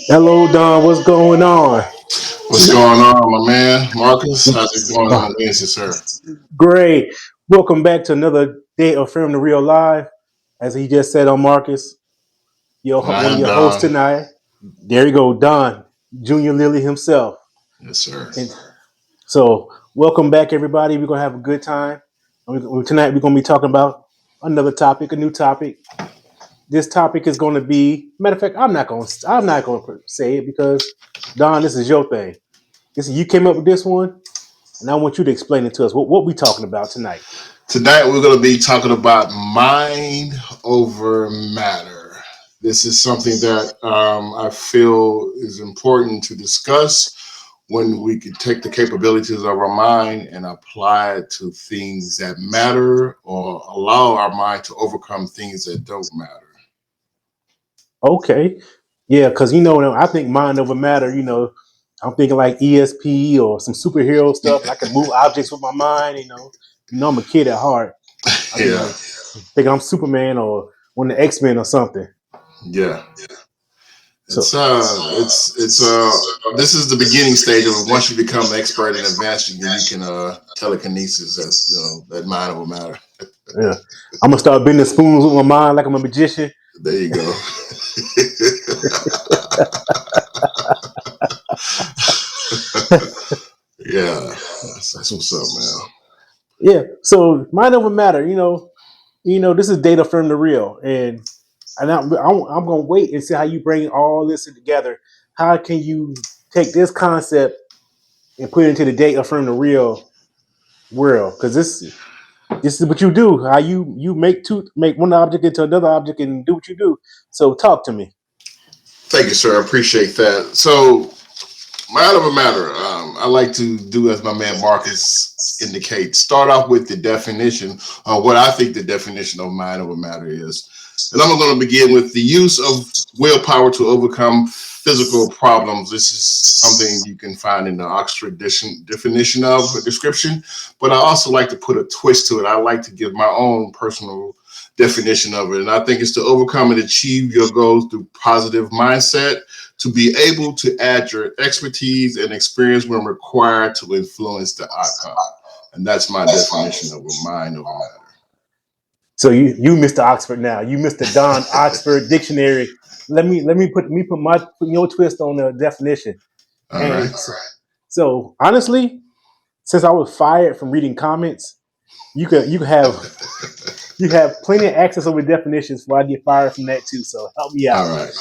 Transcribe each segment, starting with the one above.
Hello, Don. What's going on? What's going on, my man? Marcus, how's it going Oh, on Wednesday, sir? great. Welcome back to another day of Film the Real Live. As he just said on Marcus, I one of am your hosts Don. tonight. There you go, Don, Junior Lilly himself. Yes, sir. And so, welcome back, everybody. We're gonna have a good time. Tonight, we're gonna be talking about another topic, a new topic. This topic is going to be. Matter of fact, I'm not gonna say it because Don, this is your thing. You came up with this one, and I want you to explain it to us. What we talking about tonight? Tonight we're going to be talking about mind over matter. This is something that I feel is important to discuss when we can take the capabilities of our mind and apply it to things that matter or allow our mind to overcome things that don't matter. Okay, yeah, because I think mind over matter. I'm thinking like ESP or some superhero stuff. I can move objects with my mind. I'm a kid at heart. I be Yeah, like, think I'm Superman or one of the X-Men or something. yeah. So, This is the beginning stage of it. Once you become expert and advanced, you can telekinesis as that mind over matter. yeah, I'm gonna start bending spoons with my mind like I'm a magician. There you go. Yeah, that's what's up, man. Yeah. So mind over matter. This is data from the real, and I'm gonna wait and see how you bring all this together. How can you take this concept and put it into the data from the real world? Because this is what you do. How you make one object into another object and do what you do. So talk to me. Thank you, sir. I appreciate that. So, mind over matter. I like to do as my man Marcus indicates. Start off with the definition of what I think the definition of mind over matter is. And I'm going to begin with the use of willpower to overcome physical problems. This is something you can find in the Oxford definition of a description, but I also like to put a twist to it. I like to give my own personal definition of it. And I think it's to overcome and achieve your goals through positive mindset, to be able to add your expertise and experience when required to influence the outcome. And that's my definition of a mind over matter. So you Mr. Oxford now. You Mr. Don Oxford Dictionary. Let me put your twist on the definition. All And right. so honestly, since I was fired from reading comments, you have plenty of access over definitions before I get fired from that too. So help me out. All right.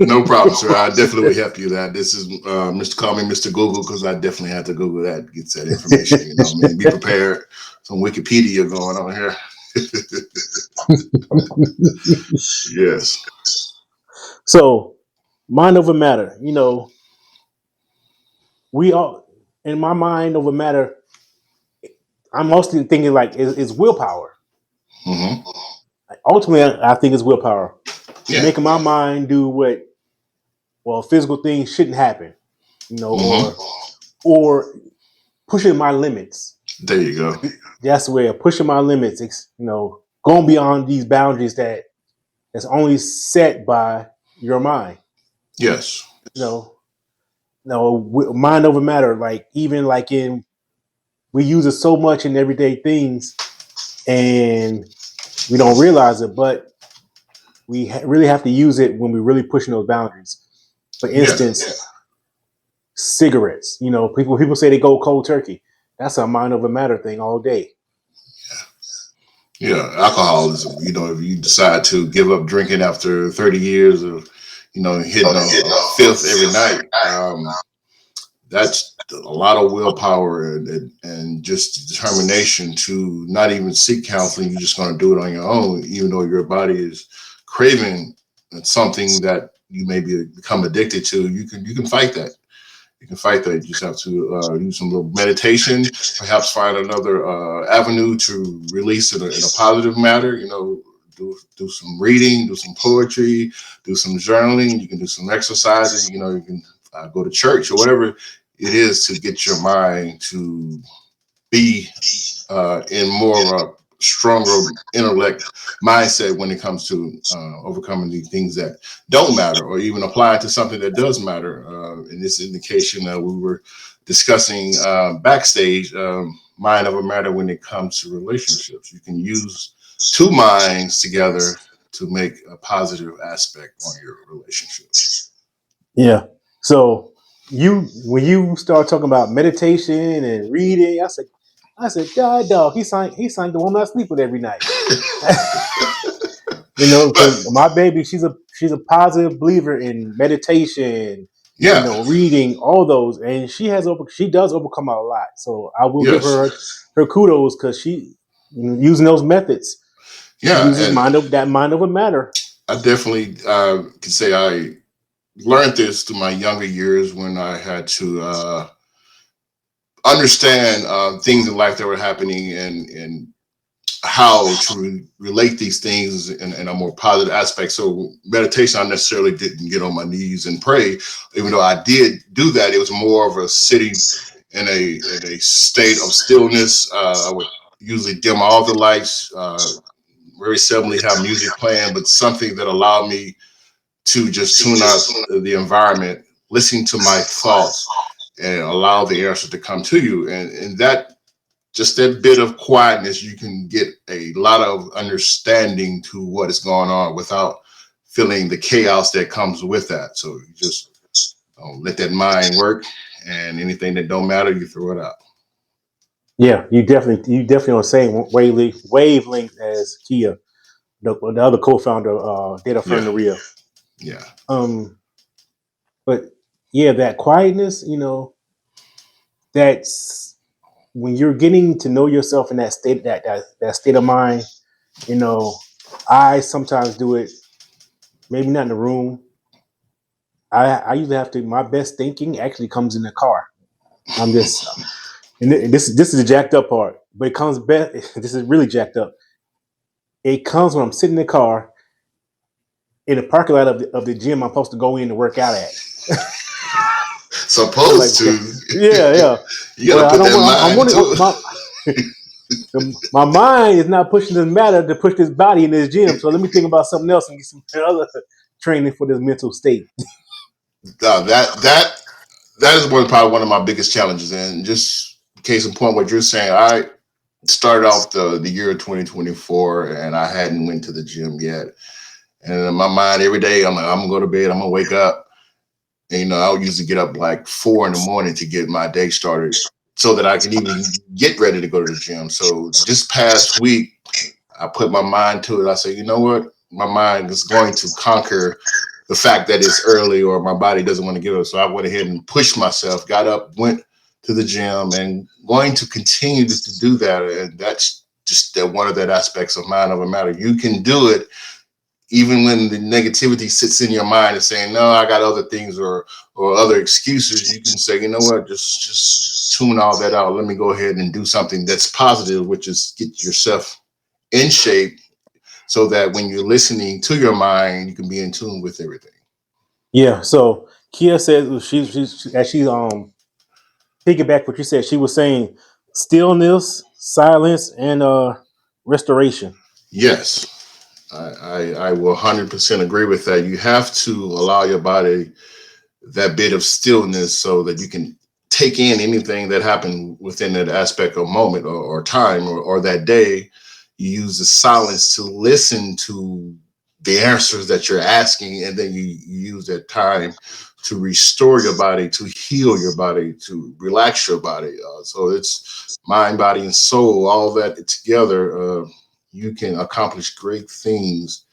No problem, sir. I definitely will help you that. This is Mr. Call me Mr. Google because I definitely had to Google that, get that information. Be prepared. Some Wikipedia going on here. Yes. So mind over matter. We all in my mind over matter. I'm mostly thinking like is willpower. Hmm. Ultimately, I think it's willpower. Yeah. Making my mind do what physical things shouldn't happen. Hmm. Or pushing my limits. There you go. That's where pushing my limits. Going beyond these boundaries that's only set by your mind. Yes. You know, mind over matter. Like even like in we use it so much in everyday things, and we don't realize it, but really have to use it when we're really pushing those boundaries. For Yeah. instance, cigarettes. People say they go cold turkey. That's a mind over matter thing all day. Yeah. Alcoholism. If you decide to give up drinking after 30 years of, hitting a fifth every night, that's a lot of willpower and just determination to not even seek counseling. You're just going to do it on your own, even though your body is craving something that you may become addicted to. You can fight that. You can fight that. You just have to use some little meditation, perhaps find another avenue to release it in a positive matter. Do some reading, do some poetry, do some journaling. You can do some exercises. You can go to church or whatever it is to get your mind to be in more of stronger intellect mindset when it comes to overcoming the things that don't matter, or even applying to something that does matter. In this indication, we were discussing backstage, mind over matter when it comes to relationships. You can use two minds together to make a positive aspect on your relationships. Yeah. So when you start talking about meditation and reading, I said, God, dog, he signed the woman I sleep with every night. But Because my baby, she's a positive believer in meditation, yeah, reading all those, and she does overcome a lot. So I will give yes, her kudos because she using those methods. She yeah, uses and mind over matter. I definitely can say I learned this through my younger years when I had to understand things in life that were happening, and how to relate these things in a more positive aspect. So meditation, I necessarily didn't get on my knees and pray, even though I did do that. It was more of a sitting in a state of stillness. I would usually dim all the lights. Very seldomly have music playing, but something that allowed me to just tune out the environment, listen to my thoughts, and allow the answer to come to you. And that, just that bit of quietness, you can get a lot of understanding to what is going on without feeling the chaos that comes with that. So you just let that mind work, and anything that don't matter, you throw it out. Yeah, you definitely on the same wavelength as Kia, the other co-founder, Data Firm Yeah, Naria. yeah, Um, but yeah, that quietness, that's when you're getting to know yourself in that state, that state of mind. You know, I sometimes do it, maybe not in the room. I usually have to. My best thinking actually comes in the car. I'm just, and this is the jacked up part, but it comes best. This is really jacked up. It comes when I'm sitting in the car in the parking lot of the gym I'm supposed to go in to work out at. I'm like, supposed okay, to. yeah, yeah. You got to Well, I put don't that want. I'm mind wanting to it. my mind is not pushing this matter to push this body in this gym. So let me think about something else and get some other training for this mental state. That is probably one of my biggest challenges. And just case in point, what you're saying, I started off the year 2024, and I hadn't went to the gym yet. And in my mind, every day, I'm like, I'm gonna go to bed, I'm gonna wake up. And, I would usually get up like 4 in the morning to get my day started, so that I can even get ready to go to the gym. So this past week, I put my mind to it. I said, you know what? My mind is going to conquer the fact that it's early or my body doesn't want to get up. So I went ahead and pushed myself, got up, went to the gym, and going to continue to do that. And that's just one of that aspects of mind over matter. You can do it even when the negativity sits in your mind and saying, no, I got other things, or other excuses. You can say, you know what, just tune all that out. Let me go ahead and do something that's positive, which is get yourself in shape, so that when you're listening to your mind, you can be in tune with everything. Yeah. So Kia says she's piggyback what you said. She was saying stillness, silence, and restoration. Yes, I will 100% agree with that. You have to allow your body that bit of stillness so that you can take in anything that happened within that aspect of moment, or time, or that day. You use the silence to listen to the answers that you're asking, and then you use that time to restore your body, to heal your body, to relax your body. So it's mind, body, and soul, all that together. You can accomplish great things.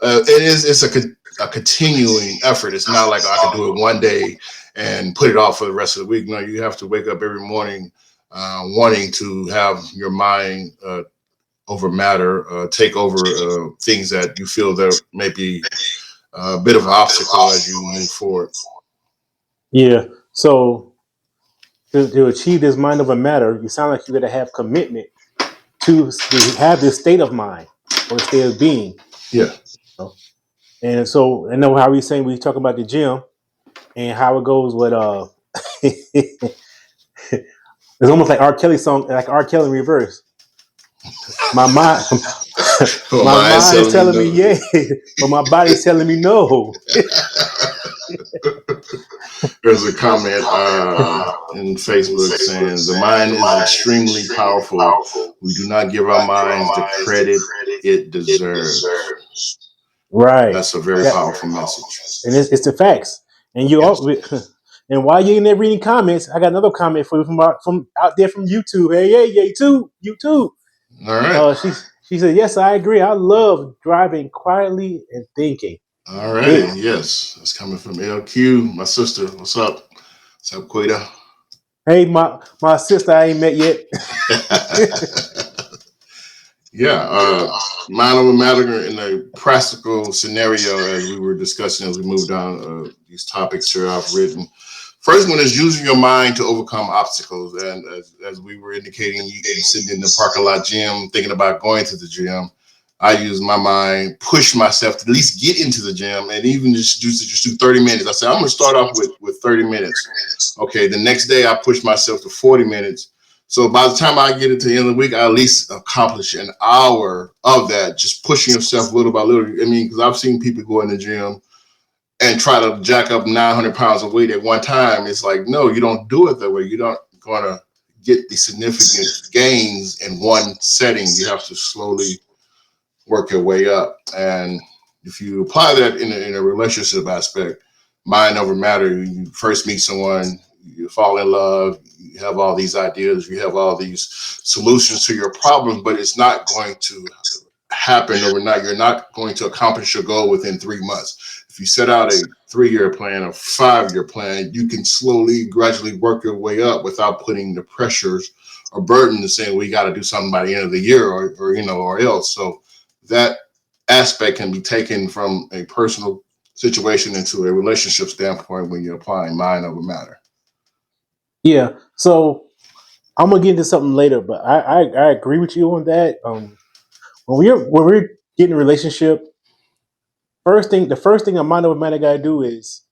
It's a continuing effort. It's not like I could do it one day and put it off for the rest of the week. No, you have to wake up every morning wanting to have your mind over matter, take over things that you feel that may be a bit of an obstacle as you move forward. Yeah. So to achieve this mind over matter, you sound like you got to have commitment to have this state of mind or state of being. Yeah. And so I know how we saying we talk about the gym and how it goes with it's almost like R. Kelly song, like R. Kelly in reverse. My mind, My my mind's mind is telling me telling me no. yeah, but my body's telling me no. There's a comment in Facebook saying the mind is extremely powerful. We do not give our minds the credit it deserves. Right. That's a very That, powerful message. and it's the facts. And you Yes. all, and while you're in there reading comments, I got another comment for you from out there from YouTube. Hey, YouTube. All right. She said, yes, I agree. I love driving quietly and thinking. All righty. It, Yes. That's coming from LQ, my sister. What's up? What's up, Quita? hey, my sister I ain't met yet. Yeah. Mind over matter in a practical scenario, as we were discussing as we moved down these topics here I've written. First one is using your mind to overcome obstacles. And as we were indicating, you sitting in the parking lot gym, thinking about going to the gym. I use my mind, push myself to at least get into the gym, and even just do 30 minutes. I said, I'm going to start off with 30 minutes. Okay, the next day I push myself to 40 minutes. So by the time I get into the end of the week, I at least accomplish an hour of that, just pushing yourself little by little. I mean, because I've seen people go in the gym and try to jack up 900 pounds of weight at one time. It's like, no, you don't do it that way. You're not going to get the significant gains in one setting. You have to slowly work your way up. And if you apply that in a relationship aspect, mind over matter, you first meet someone, you fall in love, you have all these ideas, you have all these solutions to your problems, but it's not going to happen overnight. You're not going to accomplish your goal within 3 months. If you set out a 3-year plan, a 5-year plan, you can slowly, gradually work your way up without putting the pressures or burden to saying we got to do something by the end of the year or else. So that aspect can be taken from a personal situation into a relationship standpoint when you're applying mind over matter. Yeah. So I'm gonna get into something later, but I agree with you on that. When we're getting a relationship, the first thing a mind over matter gotta do is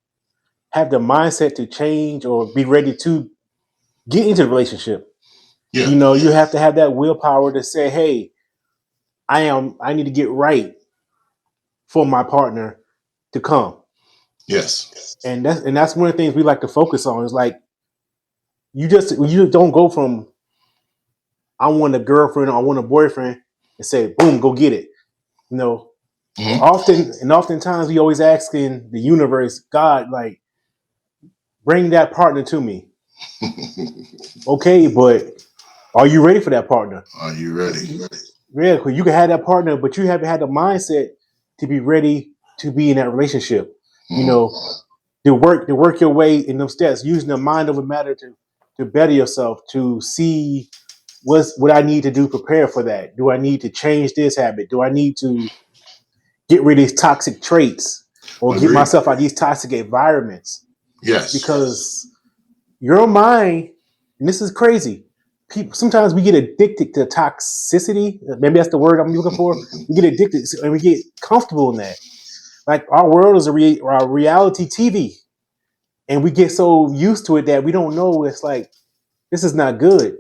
have the mindset to change or be ready to get into the relationship. Yeah. You have to have that willpower to say, hey, I need to get right for my partner to come. Yes. And that's one of the things we like to focus on is like you don't go from I want a girlfriend or I want a boyfriend and say, boom, go get it. You know, Mm-hmm. oftentimes we always asking the universe, God, like, bring that partner to me. Okay, but are you ready for that partner? Are you ready? Yeah, because you can have that partner, but you haven't had the mindset to be ready to be in that relationship. You know, to work your way in those steps, using the mind over matter to better yourself, to see what I need to do, prepare for that. Do I need to change this habit? Do I need to get rid of these toxic traits or get Agreed. myself out of these toxic environments? Yes. Because your mind, and this is crazy. People sometimes we get addicted to toxicity. Maybe that's the word I'm looking for. We get addicted and we get comfortable in that. Like our world is a reality TV, and we get so used to it that we don't know it's like this is not good.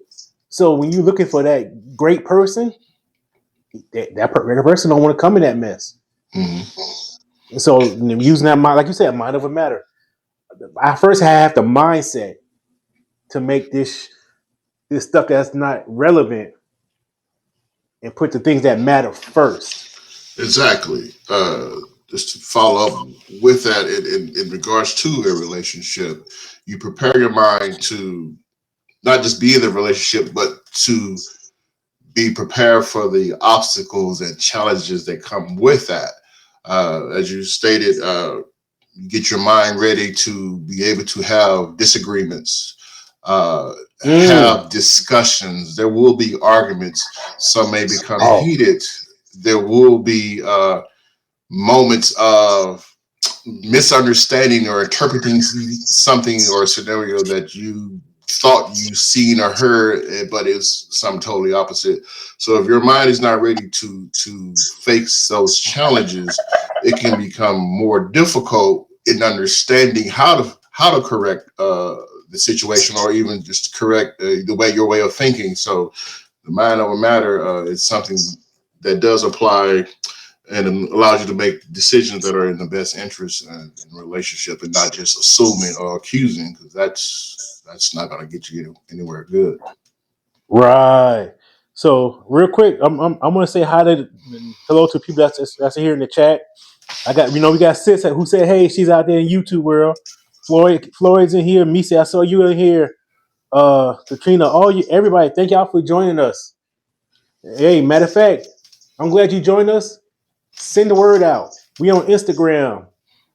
So when you're looking for that great person, that person don't want to come in that mess. Mm-hmm. So using that mind, like you said, mind over matter. I first have the mindset to make this stuff that's not relevant and put the things that matter first. Exactly. Just to follow up with that in regards to a relationship, you prepare your mind to not just be in the relationship, but to be prepared for the obstacles and challenges that come with that. As you stated, get your mind ready to be able to have disagreements, have discussions. There will be arguments. Some may become heated. There will be moments of misunderstanding or interpreting something or a scenario that you thought you seen or heard, but it's something totally opposite. So if your mind is not ready to face those challenges, it can become more difficult in understanding how to correct the situation or even just correct your way of thinking. So The mind over matter is something that does apply and allows you to make decisions that are in the best interest in a relationship, and not just assuming or accusing, because that's not going to get you anywhere good. Right. So real quick, I'm gonna say hi to hello to people that's here in the chat. I got we got Sis who said hey, she's out there in YouTube world. Floyd's in here. Misa, I saw you in here. Katrina, all you everybody, thank y'all for joining us. Hey, matter of fact, I'm glad you joined us. Send the word out. We on Instagram.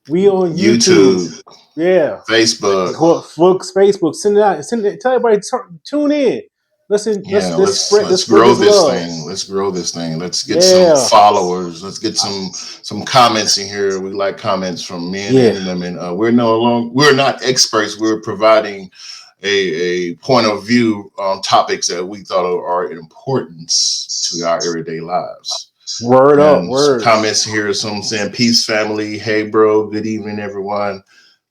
We on YouTube. YouTube, Yeah. Facebook. Facebook. Send it out. Send it. Tell everybody tune in. Listen. Yeah, Let's let's spread grow this this love. thing. Let's grow this thing. Let's get some Yeah. followers. Let's get some comments in here. We like comments from men and women. We're not experts. We're providing a point of view on topics that we thought are important to our everyday lives. Word up. And some Word. comments here. Some saying peace, family. Hey, bro. Good evening, everyone.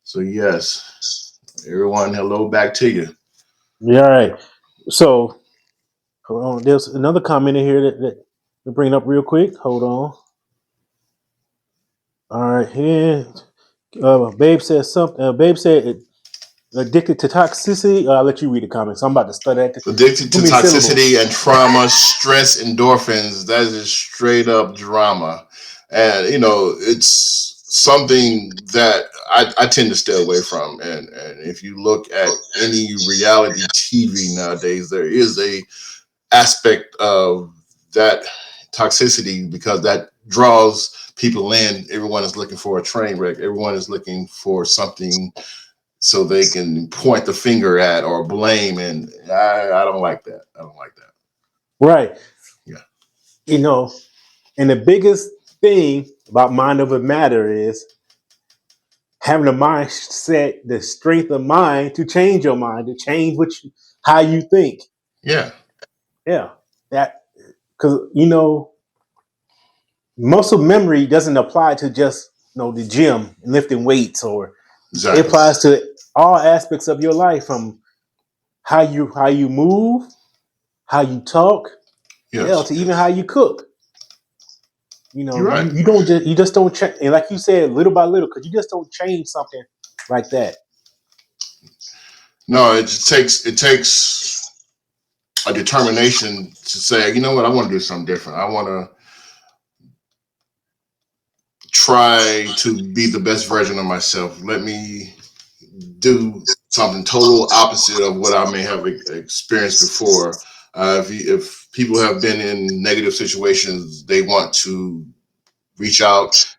So yes, everyone. Hello back to you. Yeah. All right. So hold on. There's another comment in here that we'll bring up real quick. Hold on. All right. Here, Babe says something. Babe said addicted to toxicity. I'll let you read the comments. I'm about to study that. Addicted to toxicity and trauma, stress, endorphins. That is straight up drama. And, it's something that I tend to stay away from. And if you look at any reality TV nowadays, there is a aspect of that toxicity, because that draws people in. Everyone is looking for a train wreck. Everyone is looking for something so they can point the finger at or blame. And I don't like that. I don't like that. Right. Yeah. And the biggest thing about mind over matter is having the mindset, the strength of mind to change your mind, to change how you think. Yeah. Yeah. That because muscle memory doesn't apply to just the gym and lifting weights, or Exactly. it applies to all aspects of your life, from how you move, how you talk, to even how you cook. You're right. You just don't change, and like you said, little by little, because you just don't change something like that. No, it takes a determination to say, you know what, I want to do something different. I want to try to be the best version of myself. Let me do something total opposite of what I may have experienced before. If people have been in negative situations, they want to reach out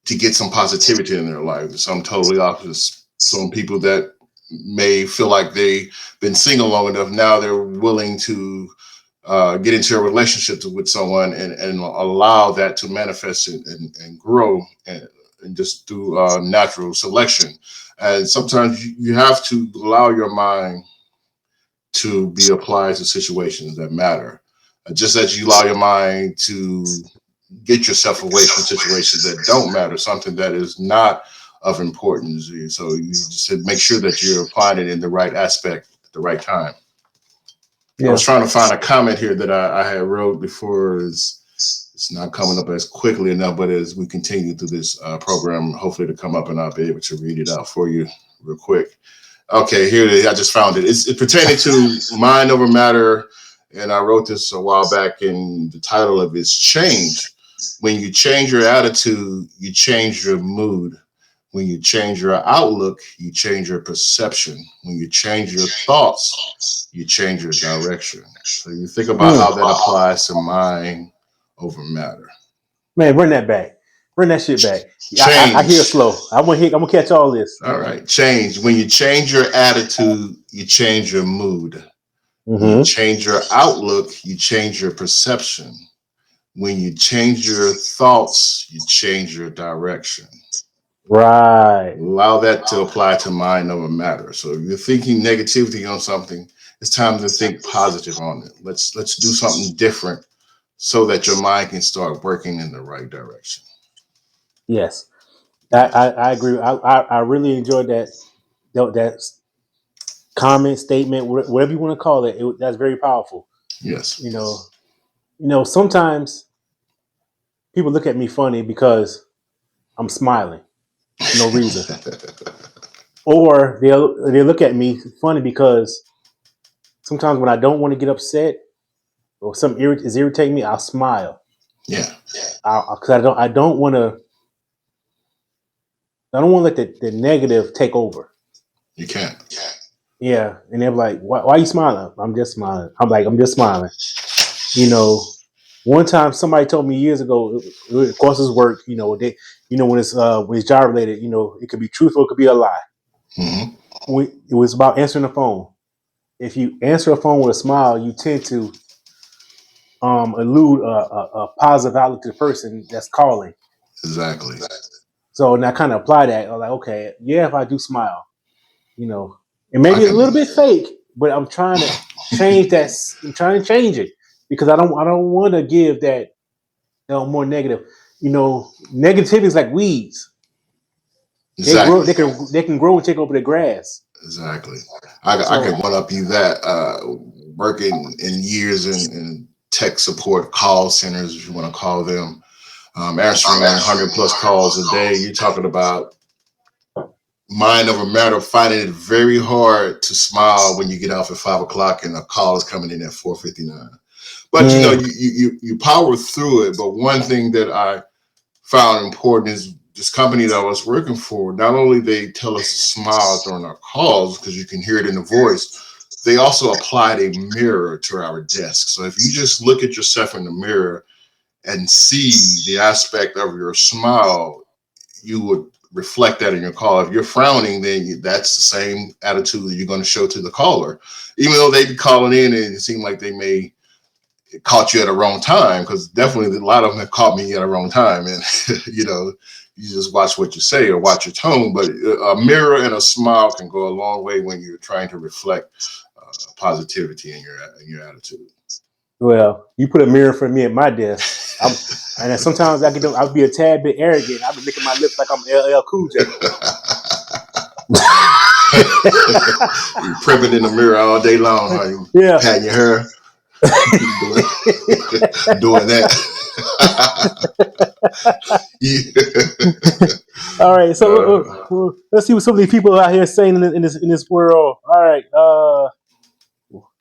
to get some positivity in their life. Some totally opposite. Some people that may feel like they've been single long enough, now they're willing to get into a relationship with someone and allow that to manifest and grow and just through natural selection. And sometimes you have to allow your mind to be applied to situations that matter. Just as you allow your mind to get yourself away from situations that don't matter, something that is not of importance. So you just make sure that you're applying it in the right aspect at the right time. Yeah. I was trying to find a comment here that I had wrote before. It's not coming up as quickly enough, but as we continue through this program, hopefully to come up and I'll be able to read it out for you real quick. Okay, here it is. I just found it. It's pertaining to mind over matter, and I wrote this a while back, and the title of it is Change. When you change your attitude, you change your mood. When you change your outlook, you change your perception. When you change your thoughts, you change your direction. So you think about how that applies to mind over matter. Man, run that back. Run that shit back. I hear slow. I'm gonna catch all this. All right. Change. When you change your attitude, you change your mood. Mm-hmm. When you change your outlook, you change your perception. When you change your thoughts, you change your direction. Right. Allow that to apply to mind over matter. So if you're thinking negativity on something, it's time to think positive on it. Let's do something different so that your mind can start working in the right direction. Yes, I agree. I really enjoyed that comment, statement, whatever you want to call it. That's very powerful. Yes. You know, sometimes people look at me funny because I'm smiling for no reason, or they look at me funny because sometimes when I don't want to get upset or something is irritating me, I'll smile. Yeah. Because I don't want to let the negative take over. You can't. Yeah, and they're like, why are you smiling? I'm just smiling. I'm like, I'm just smiling. You know, one time somebody told me years ago, of course, it's work. When it's job related, it could be truthful, it could be a lie. Mm-hmm. It was about answering the phone. If you answer a phone with a smile, you tend to elude a positive outlook to the person that's calling. Exactly. So, and I kind of apply that. I'm like, okay, yeah, if I do smile, you know, and I maybe it's a can. little bit fake, but I'm trying to change that. I'm trying to change it because I don't want to give that more negative. Negativity is like weeds. They grow. Exactly. They can grow and take over the grass. Exactly. I So can one up you that working in years in tech support call centers, if you want to call them, answering 100 plus calls a day. You're talking about mind over matter, finding it very hard to smile when you get off at 5 o'clock and a call is coming in at 4:59. But mm, you power through it. But one thing that I found important is this company that I was working for. Not only they tell us to smile during our calls because you can hear it in the voice, they also applied a mirror to our desk. So if you just look at yourself in the mirror and see the aspect of your smile, you would reflect that in your call. If you're frowning, then that's the same attitude that you're going to show to the caller, even though they be calling in and it seemed like they may caught you at a wrong time, because definitely a lot of them have caught me at a wrong time, and you just watch what you say or watch your tone. But a mirror and a smile can go a long way when you're trying to reflect positivity in your attitude. well, you put a mirror for me at my desk. And then sometimes I'll be a tad bit arrogant. I'll be licking my lips like I'm LL Cool J. You're prepping in the mirror all day long, huh? You Yeah. patting your hair, doing, doing that. All right. So uh, let's see what some of these people out here saying in this world. All right.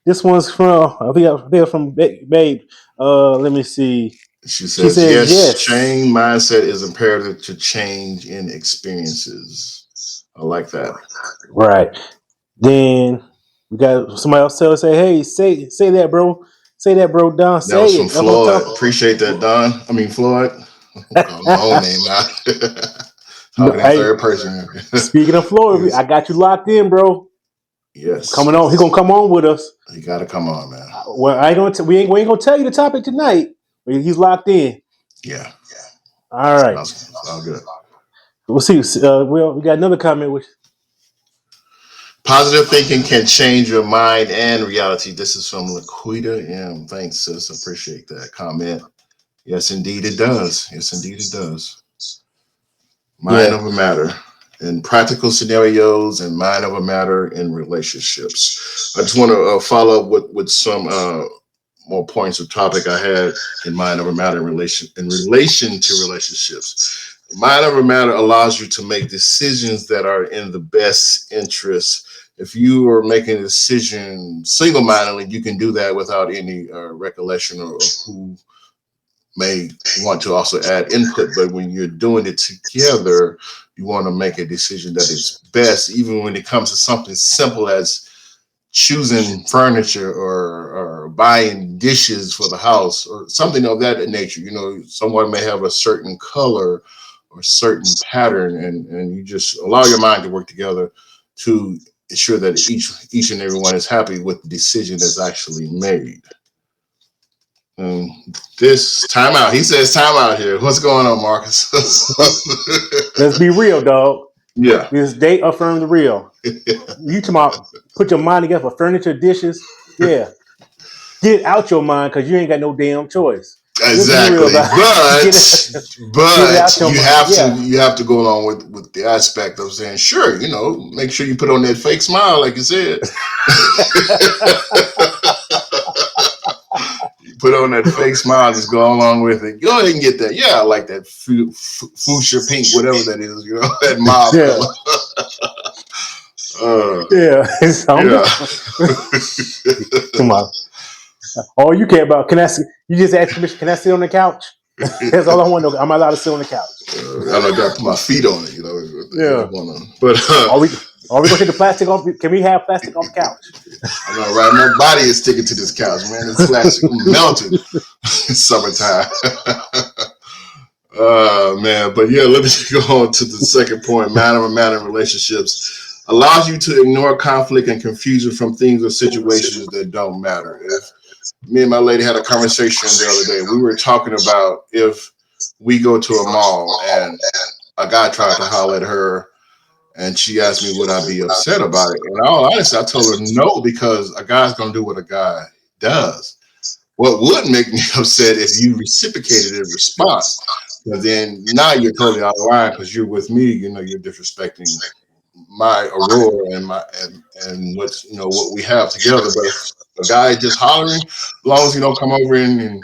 This one's from I think they're from Babe. Let me see. she She says, says yes, yes. change mindset is imperative to change in experiences. I like that. Right. Then we got somebody else say, hey, say that, bro. Say that, bro. Don, That say was from it. That's what I'm Floyd. talking. Appreciate that, Don. I mean, Floyd. I'm calling my own name now. No, Talking in hey, third person. speaking of Florida, I Yes. got you locked in, bro. Yes. Coming on, he gonna come on with us. You got to come on, man. Well, I ain't gonna. We ain't gonna tell you the topic tonight. But he's locked in. Yeah. All right. Sounds all good. We'll see. We got another comment. Which Positive thinking can change your mind and reality. This is from Laquita. Yeah, thanks, sis. Appreciate that comment. Yes, indeed it does. Yes, indeed it does. Mind yeah. over matter in practical scenarios and mind over matter in relationships. I just want to follow up with some more points of topic I had in mind over matter in relation to relationships. Mind over matter allows you to make decisions that are in the best interest. If you are making a decision single-mindedly, you can do that without any recollection or who may want to also add input. But when you're doing it together, you want to make a decision that is best, even when it comes to something simple as choosing furniture or buying dishes for the house or something of that nature. Someone may have a certain color or certain pattern, and you just allow your mind to work together to ensure that each and everyone is happy with the decision that's actually made. This timeout. He says timeout here. What's going on, Marcus? Let's be real, dog. Yeah. This date affirmed the real. You talking about put your mind together for furniture, dishes? Yeah. Get out your mind because you ain't got no damn choice. Let's be real, Exactly. dog. But Get it out but your you mind. have to Yeah. you have to go along with the aspect of saying, sure, make sure you put on that fake smile, like you said. put on that fake smile, just go along with it. Go ahead and get that. Yeah, I like that fuchsia pink, whatever that is. That mob color. Yeah. Come on. All you care about, you just ask permission, can I sit on the couch? That's all I want to know. Am I allowed to sit on the couch? I got to put my feet on it, Yeah. But are we gonna take the plastic off? Can we have plastic off the couch? I know, right? My body is sticking to this couch, man. It's melted. It's summertime. Man. But yeah, let me go on to the second point. Man of relationships allows you to ignore conflict and confusion from things or situations that don't matter. If me and my lady had a conversation the other day, we were talking about if we go to a mall and a guy tried to holler at her and she asked me would I be upset about it. And all honestly, I told her no, because a guy's gonna do what a guy does. What would make me upset if you reciprocated in response, but then now you're totally out of line because you're with me. You're disrespecting my aurora and what's what we have together. But if a guy is just hollering, as long as you don't come over and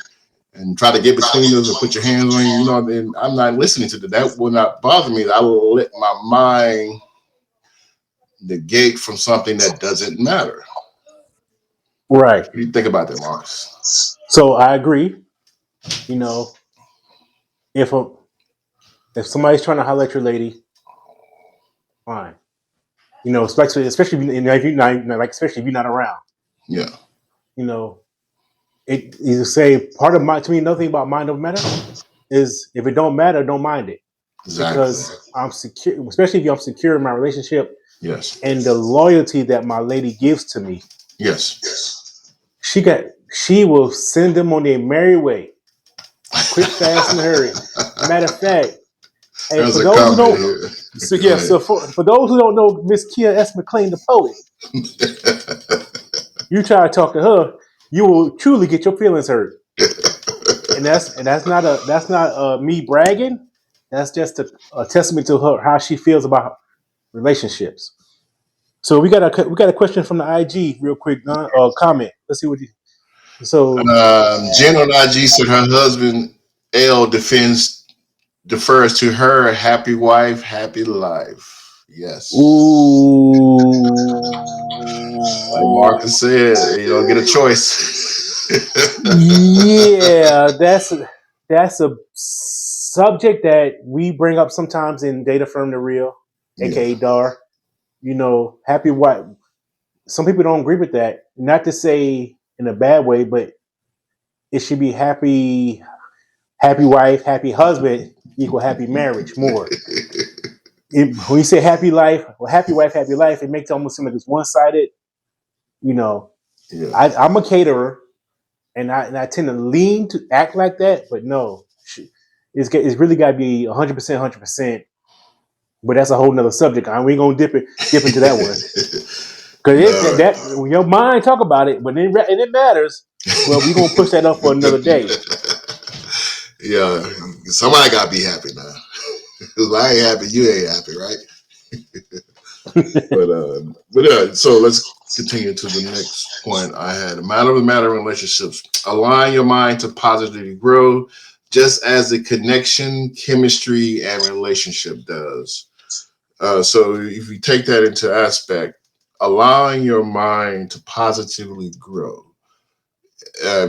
try to get between us or put your hands on you, then I'm not listening to that. That will not bother me. I will let my mind negate from something that doesn't matter. Right. What do you think about that, Marcus? So I agree. If somebody's trying to holler at your lady, fine. Especially if you're not, especially if you're not around. Yeah. It you say part of to me, another thing about mind over matter is if it don't matter, don't mind it. Exactly. Because I'm secure, especially if I'm secure in my relationship. Yes. And the loyalty that my lady gives to me. Yes. She will send them on their merry way. Quick, fast, and hurry. Matter of fact, hey, for those who don't, for those who don't know Miss Kia S. McLean, the poet, you try to talk to her, you will truly get your feelings hurt. And that's not me bragging. That's just a testament to her how she feels about relationships. So we got a question from the IG real quick. Comment. Let's see what you. So Jen on IG said her husband L defers to her happy wife, happy life. Yes. Ooh. Like Marcus said, you don't get a choice. Yeah, that's a subject that we bring up sometimes in Data Firm the Real, aka DAR. Happy wife. Some people don't agree with that. Not to say in a bad way, but it should be happy wife, happy husband equal happy marriage more. When you say happy life or happy wife, happy life, it makes it almost seem like it's one-sided. I'm a caterer, and I tend to lean to act like that, but no, it's really got to be 100%, 100%. But that's a whole nother subject. We ain't gonna dip into that one. Because that when your mind talk about it, but it matters. Well, we gonna push that up for another day. Yeah, somebody gotta be happy now. If I ain't happy, you ain't happy, right? but so let's continue to the next point I had. Matter relationships. Align your mind to positively grow, just as the connection, chemistry, and relationship does. So if you take that into aspect, allowing your mind to positively grow,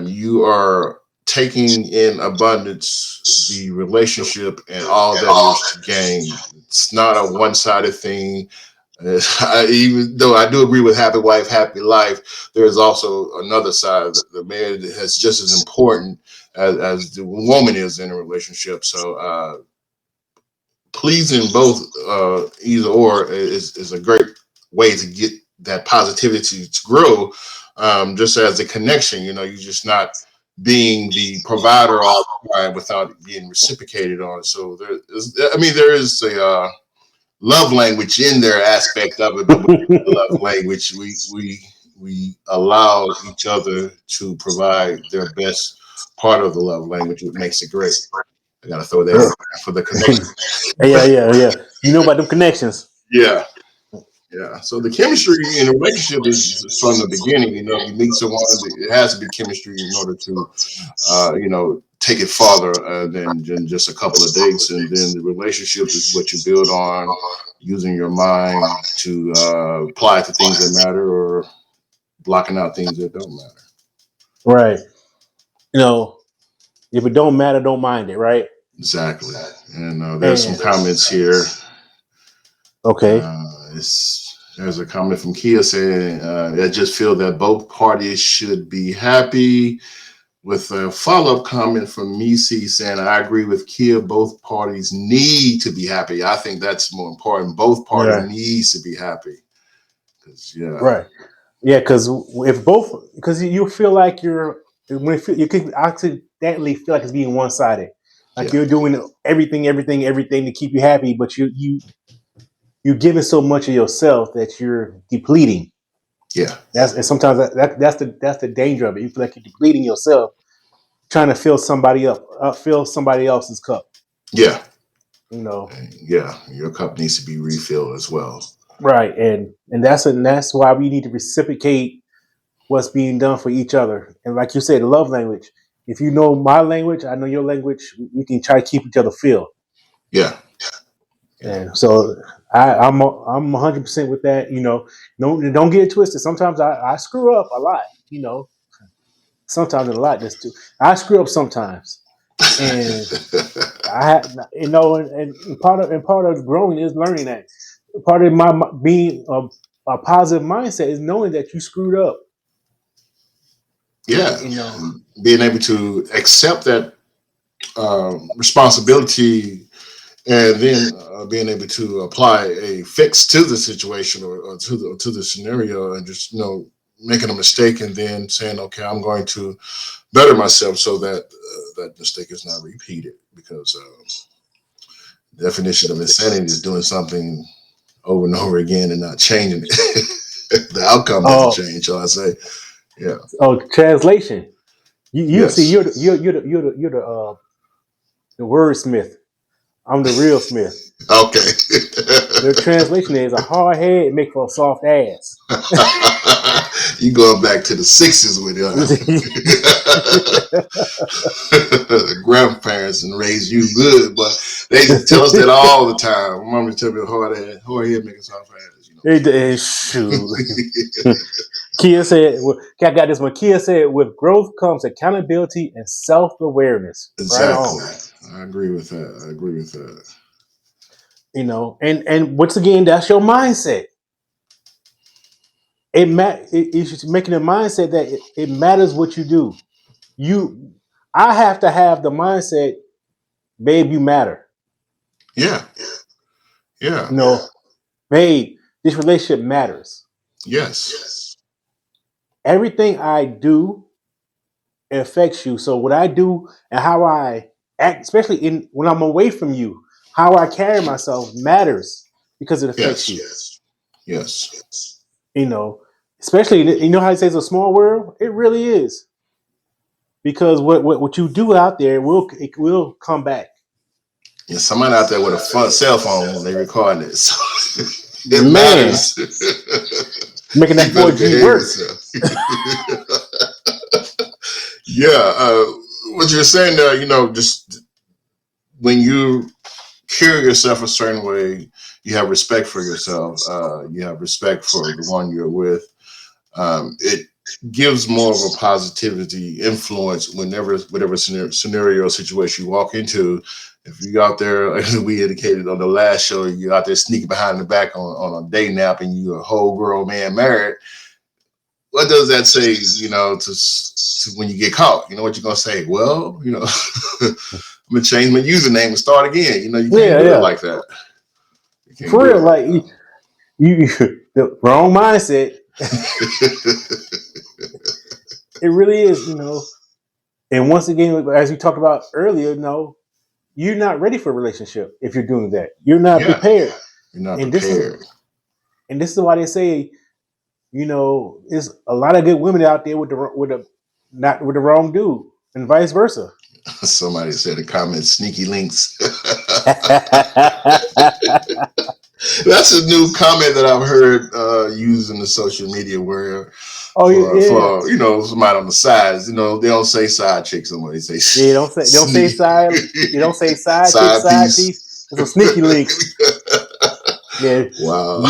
you are taking in abundance the relationship and all that is to gain. It's not a one-sided thing. Even though I do agree with happy wife, happy life, there's also another side. The man is just as important as the woman is in a relationship. So pleasing both either or is a great way to get that positivity to grow. Just as a connection, you're just not being the provider all the time without being reciprocated on. So there is a love language in there aspect of it, but with the love language, we allow each other to provide their best part of the love language, which makes it great. I gotta throw that in for the connection. Yeah. You know about them connections. Yeah. Yeah. So the chemistry in a relationship is from the beginning. You know, you meet someone, it has to be chemistry in order to, take it farther than just a couple of dates. And then the relationship is what you build on using your mind to apply to things that matter or blocking out things that don't matter. Right. You know, if it don't matter, don't mind it. Right. Exactly. And there's some And comments here. okay. There's a comment from Kia saying, I just feel that both parties should be happy. With a follow-up comment from Misi saying, I agree with Kia, both parties need to be happy. I think that's more important. Both parties Yeah. needs to be happy. Yeah. Right. Yeah, because you feel like you can accidentally feel like it's being one sided, like Yeah. you're doing everything to keep you happy, but you're giving so much of yourself that you're depleting. Yeah. And sometimes that's the danger of it. You feel like you're depleting yourself, trying to fill fill somebody else's cup. Yeah. You know. Yeah. Your cup needs to be refilled as well. Right, and that's why we need to reciprocate what's being done for each other. And like you said, the love language. If you know my language, I know your language. We can try to keep each other filled. Yeah. And so I'm 100% with that. You know, don't get it twisted. Sometimes I screw up a lot. You know, sometimes a lot. I screw up sometimes, and and part of growing is learning that. Part of my being a positive mindset is knowing that you screwed up. Yeah. You know, being able to accept that responsibility and then being able to apply a fix to the situation or to the scenario and just making a mistake and then saying, okay, I'm going to better myself so that that mistake is not repeated, because the definition of insanity is doing something over and over again and not changing it. The outcome doesn't change, shall I say. Yeah. Oh, translation. You see, Yes. you're the wordsmith. I'm the real Smith. Okay. The translation is a hard head make for a soft ass. You going back to the 60s with it. The grandparents and raised you good, but they tell us that all the time. Mama tell me hard head make a soft ass. It is shoot. Kia said, I got this one. Kia said, with growth comes accountability and self-awareness. Exactly. Right on. I agree with that. You know, and once again, that's your mindset. It's just making a mindset that it matters what you do. I have to have the mindset, babe, you matter. Yeah. Yeah. You know, babe, this relationship matters. Yes. Everything I do affects you. So what I do and how I act, especially when I'm away from you, how I carry myself matters because it affects you. Yes. You know, especially how it says a small world. It really is, because what you do out there it will come back. Yeah, somebody out there with a cell phone, they recording it, so it matters. Making that 4G work. Yeah, what you're saying there, just when you carry yourself a certain way, you have respect for yourself. You have respect for the one you're with. It gives more of a positivity influence whatever scenario or situation you walk into. If you out there, like we indicated on the last show, you're out there sneaking behind the back on a day nap and you're a whole grown man married, what does that say, to when you get caught? You know what you're going to say? Well, I'm going to change my username and start again. You can't do it like that. For real, like you the wrong mindset. It really is, And once again, as we talked about earlier, you're not ready for a relationship if you're doing that. You're not prepared. You're not prepared. And this is why they say, there's a lot of good women out there with the wrong dude, and vice versa. Somebody said in the comments, sneaky links. That's a new comment that I've heard used in the social media where Oh yeah, for somebody on the sides, they don't say side chicks anymore. They say yeah. Don't say side. You don't say side chick, side side piece. piece. It's a sneaky link. Yeah, Wow.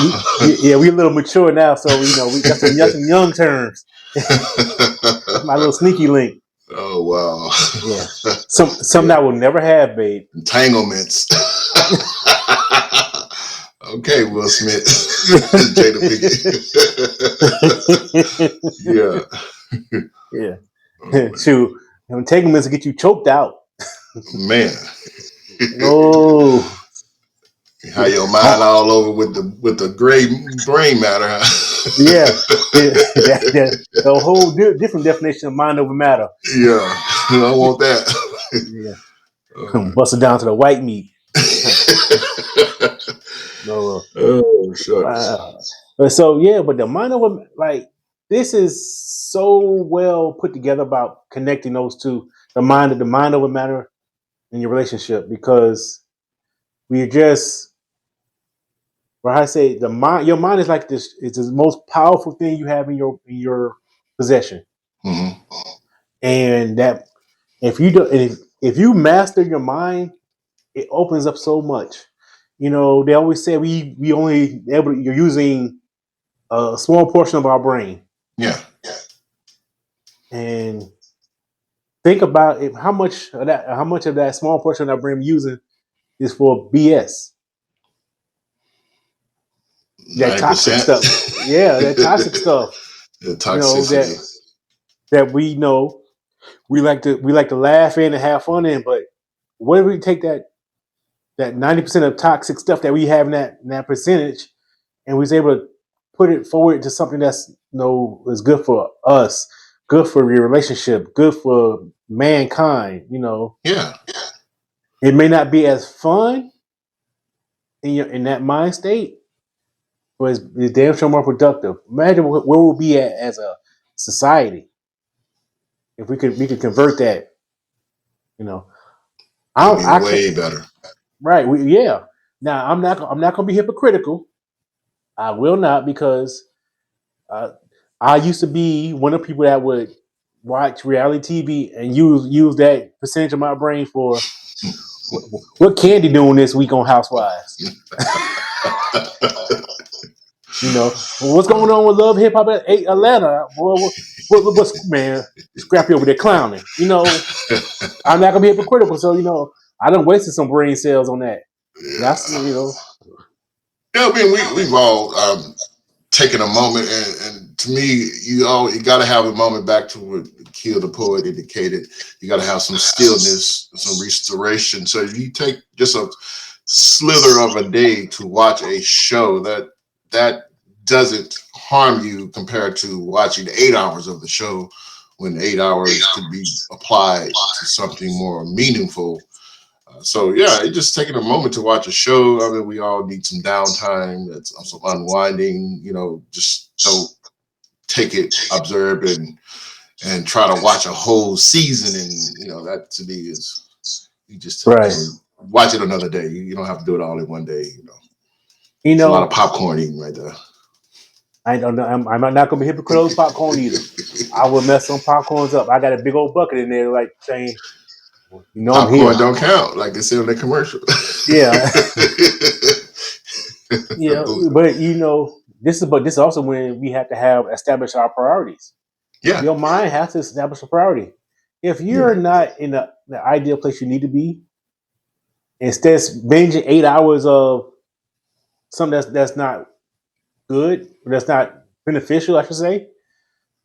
we a little mature now, so that's some young terms. That's my little sneaky link. Oh wow. Yeah, something I will never have, babe. Entanglements. Okay, Will Smith. Jada Pinkett. Yeah. Yeah. Shoot, entanglements get you choked out. Man. Oh. How your mind all over with the gray brain matter, huh? Yeah. The whole different definition of mind over matter. Yeah. I don't want that. Yeah. Bust it down to the white meat. No. Oh, shucks. But the mind over, like, this is so well put together about connecting those two, the mind over matter in your relationship, because we just, where I say your mind is like this. It's the most powerful thing you have in your possession, Mm-hmm. and that if you do, if you master your mind, it opens up so much. They always say we only you're using a small portion of our brain, Yeah. and think about it, how much of that small portion of our brain using is for BS. That 90%. toxic stuff. Yeah, that toxic stuff. The toxicity. That we know we like to laugh in and have fun in, but what if we take that 90% of toxic stuff that we have in that percentage, and we was able to put it forward to something that's is good for us, good for your relationship, good for mankind. Yeah. It may not be as fun in that mind state, but it's damn sure more productive. Imagine where we'll be at as a society if we could convert that. It'd be way better. Right. Now I'm not going to be hypocritical. I will not, because I used to be one of the people that would watch reality TV and use that percentage of my brain for what Candy doing this week on Housewives. What's going on with Love Hip Hop at Atlanta? What's man, Scrappy over there clowning? I'm not gonna be hypocritical, so I done wasted some brain cells on that. That's Yeah, I mean, we've all taken a moment, and to me, you got to have a moment back to what Kill the Poet indicated. You got to have some stillness, some restoration. So if you take just a slither of a day to watch a show, that doesn't harm you compared to watching 8 hours of the show, when 8 hours could be applied to something more meaningful. So yeah, it's just taking a moment to watch a show. I mean, we all need some downtime, that's some unwinding. Just don't take it, observe, and try to watch a whole season. And that to me is, you just watch it another day. You don't have to do it all in one day. It's a lot of popcorn eating right there. I don't know. I'm not going to be hypocritical with popcorn either. I will mess some popcorns up. I got a big old bucket in there, like saying, popcorn don't count, like they say on the commercial. Yeah. Yeah, but this is also when we have to establish our priorities. Yeah. Your mind has to establish a priority. If you're not in the ideal place you need to be, instead of binging 8 hours of something that's not good, that's not beneficial, I should say,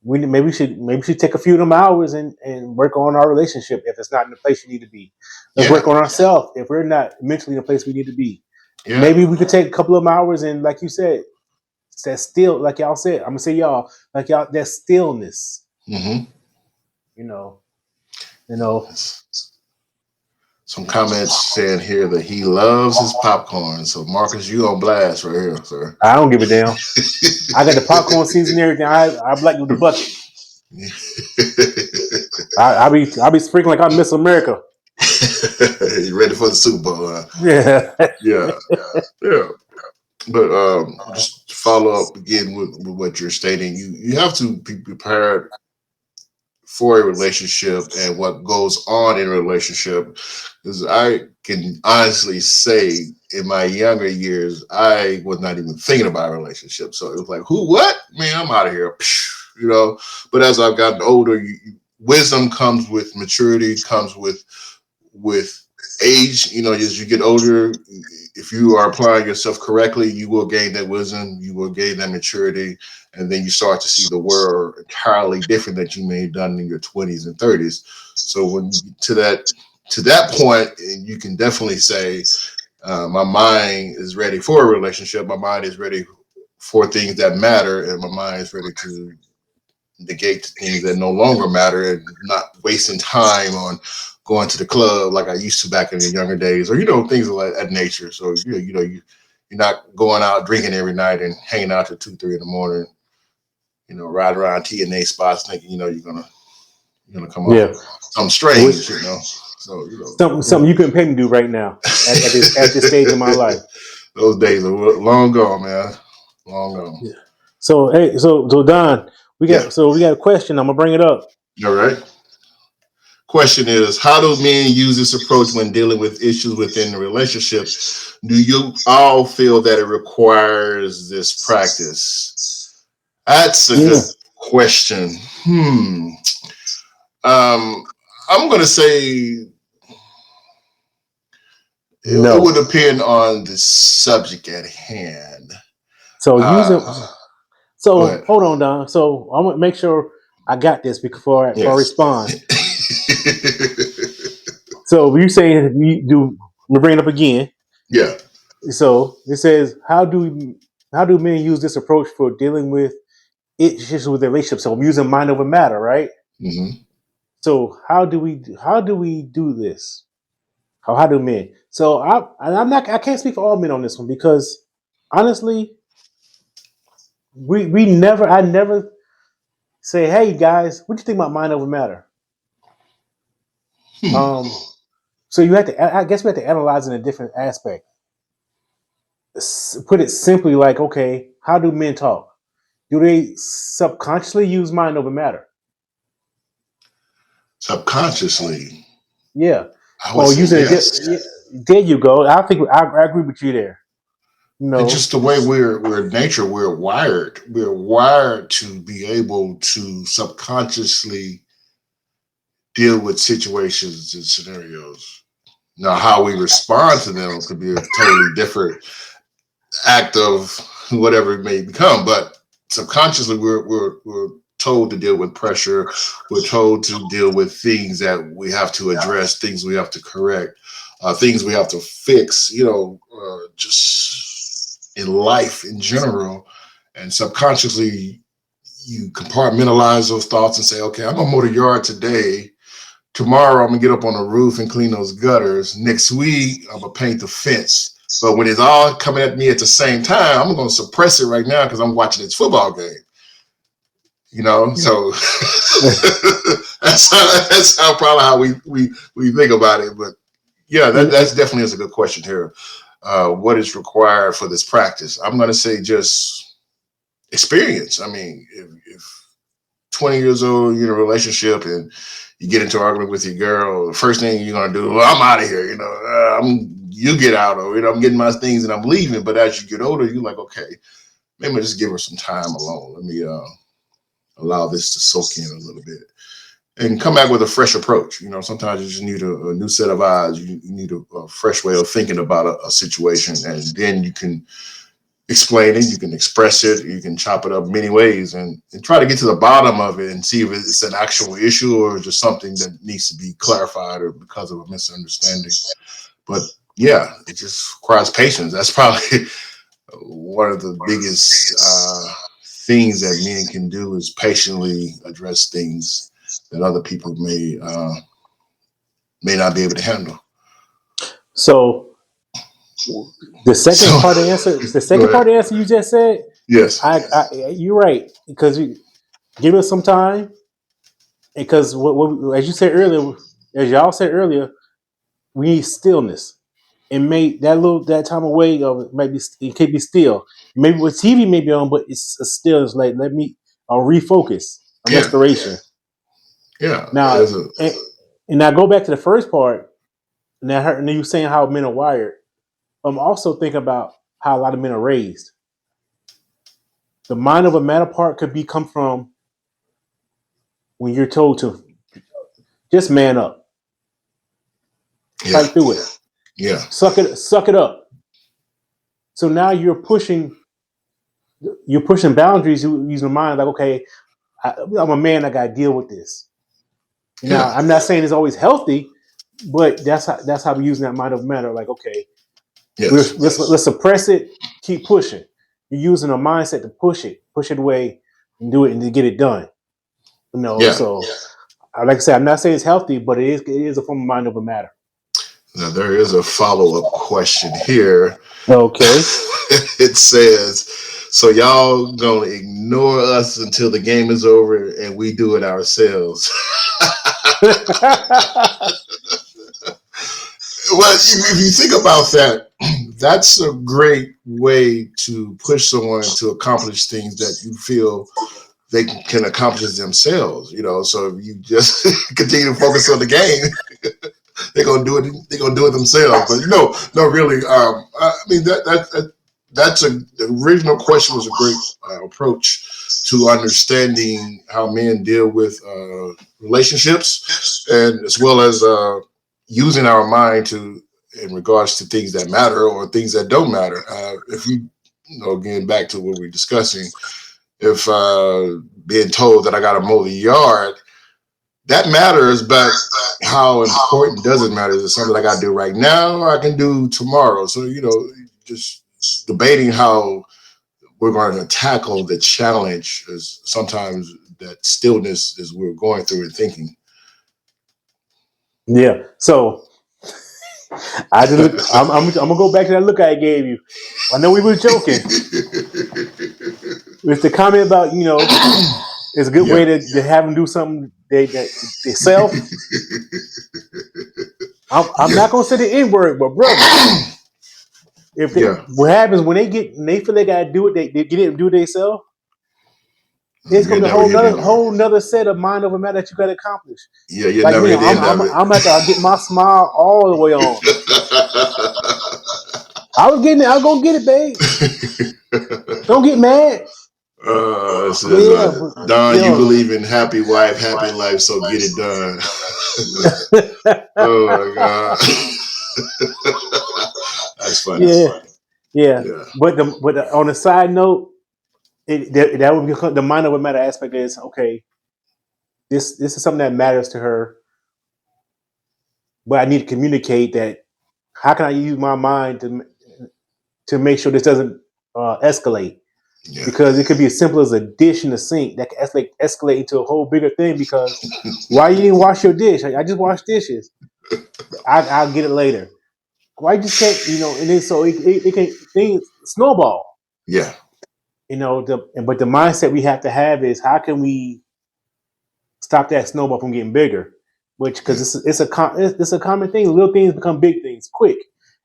maybe we should take a few of them hours and work on our relationship if it's not in the place you need to be. Let's work on ourselves if we're not mentally in the place we need to be. Yeah. Maybe we could take a couple of hours and, like you said, that still, like y'all said, I'm gonna say y'all, like y'all, that stillness. Mm-hmm. Some comments saying here that he loves his popcorn. So Marcus, you on blast right here, sir. I don't give a damn. I got the popcorn season and everything. I like with the bucket. I'll be sprinkling like I Miss America. You ready for the Super Bowl? Huh? Yeah. Yeah. But just to follow up again with what you're stating, you have to be prepared for a relationship and what goes on in a relationship. Because I can honestly say, in my younger years, I was not even thinking about a relationship. So it was like, who, what? Man, I'm out of here. You know. But as I've gotten older, wisdom comes with maturity, comes with age. You know, as you get older, if you are applying yourself correctly, you will gain that wisdom, you will gain that maturity, and then you start to see the world entirely different that you may have done in your 20s and 30s. So when you get to that point, and you can definitely say, my mind is ready for a relationship. My mind is ready for things that matter, and my mind is ready to negate the things that no longer matter and not wasting time on going to the club like I used to back in the younger days, or things of that nature. So you're not going out drinking every night and hanging out till 2, 3 in the morning. Riding around TNA spots thinking you're gonna come off Yeah. with something strange. So Something you couldn't pay me to do right now at this stage of my life. those days are long gone, man. Long gone. Yeah. So hey, so Don, we Yeah. got a question. I'm gonna bring it up. All right. Question is, how do men use this approach when dealing with issues within the relationship? Do you all feel that it requires this practice? That's a Yeah. good question. I'm going to say it No. would depend on the subject at hand. So using Go so ahead. hold on, Don. So I'm gonna make sure I got this before I Yes. respond. So you saying you do we bring it up again. Yeah. So it says how do men use this approach for dealing with issues with their relationship? So I'm using mind over matter, right? Hmm. So how do we do this? How do men? So I can't speak for all men on this one because honestly, we never I never say, hey guys, what do you think about mind over matter? Hmm. Um, so you have to I guess we have to analyze in a different aspect. Put it simply like, okay, how do men talk? Do they subconsciously use mind over matter? Subconsciously, Yeah. I would Or say using yes. yeah, there you go. I think I agree with you there. It's No. just the way we're nature, we're wired. We're wired to be able to subconsciously deal with situations and scenarios. Now, how we respond to them could be a totally different act of whatever it may become, but subconsciously we're told to deal with pressure. We're told to deal with things that we have to address, things we have to correct, things we have to fix. Just in life in general, and subconsciously you compartmentalize those thoughts and say, okay, I'm gonna mow the yard today. Tomorrow I'm gonna get up on the roof and clean those gutters. Next week I'm gonna paint the fence. But when it's all coming at me at the same time, I'm gonna suppress it right now because I'm watching this football game. So that's how probably how we think about it. But yeah, that's definitely is a good question here. What is required for this practice? I'm gonna say just experience. I mean, if 20 years old, you're in a relationship and you get into an argument with your girl, the first thing you're gonna do, well, I'm out of here. You get out, or I'm getting my things and I'm leaving. But as you get older, you're like, okay, maybe I just give her some time alone. Let me allow this to soak in a little bit and come back with a fresh approach. Sometimes you just need a new set of eyes. You need a fresh way of thinking about a situation, and then you can explain it, you can express it, you can chop it up many ways and try to get to the bottom of it and see if it's an actual issue or just something that needs to be clarified or because of a misunderstanding. But yeah, it just requires patience. That's probably one of the biggest things that men can do is patiently address things that other people may not be able to handle. So the second So part of the answer, the go second ahead. part of the answer you just said, Yes. you're right because you give us some time because as you said earlier, as y'all said earlier, we need stillness. and make that time away of maybe it could be still. Maybe with TV may be on, but it's still it's like let me refocus a Yeah, restoration. yeah. Now and, and now go back to the first part. Now and you saying how men are wired. I'm also thinking about how a lot of men are raised. The mind of a matter part could be come from when you're told to just man up, yeah, fight through it, yeah, suck it up. So now you're pushing boundaries using the mind like, okay, I'm a man, I gotta deal with this. Now, yeah. I'm not saying it's always healthy, but that's how we're using that mind of matter. Like, okay, Yes, let's suppress it, keep pushing. You're using a mindset to push it away, and do it, and to get it done. yeah. So like I said, I'm not saying it's healthy, but it is a form of mind over matter. Now there is a follow-up question here. Okay. It says, so y'all gonna ignore us until the game is over and we do it ourselves. Well, if you think about that, that's a great way to push someone to accomplish things that you feel they can accomplish themselves. So if you just continue to focus on the game, they're gonna do it. They're gonna do it themselves. But no, really. I mean that's the original question was a great approach to understanding how men deal with relationships, and as well as using our mind to in regards to things that matter or things that don't matter. If again back to what we're discussing, if being told that I got to mow the yard, that matters, but how important does it matter? Is it something I got to do right now or I can do tomorrow? So, just debating how we're going to tackle the challenge is sometimes that stillness is we're going through and thinking. Yeah. So I'm gonna go back to that look I gave you. I know we were joking. It's the comment about it's a good way to have them do something they self. I'm not gonna say the N word, but brother, what happens when they feel they gotta do it, they get it and do it themselves. It's gonna be a whole nother set of mind over matter that you gotta accomplish. Yeah, you're like never me, at the end of it. I'm about to get my smile all the way on. I was getting it. I'll go get it, babe. Don't get mad. Don, you believe in happy wife, happy life, so get it done. Oh my god, that's funny. Yeah. But on the side note, that would become the mind over matter aspect is okay. This is something that matters to her, but I need to communicate that. How can I use my mind to make sure this doesn't escalate? Yeah. Because it could be as simple as a dish in the sink that can escalate into a whole bigger thing. Because why you didn't wash your dish? I just washed dishes. I'll get it later. Why you just can't? And then so it can things snowball. Yeah. But the mindset we have to have is how can we stop that snowball from getting bigger? Because it's a common thing. Little things become big things quick.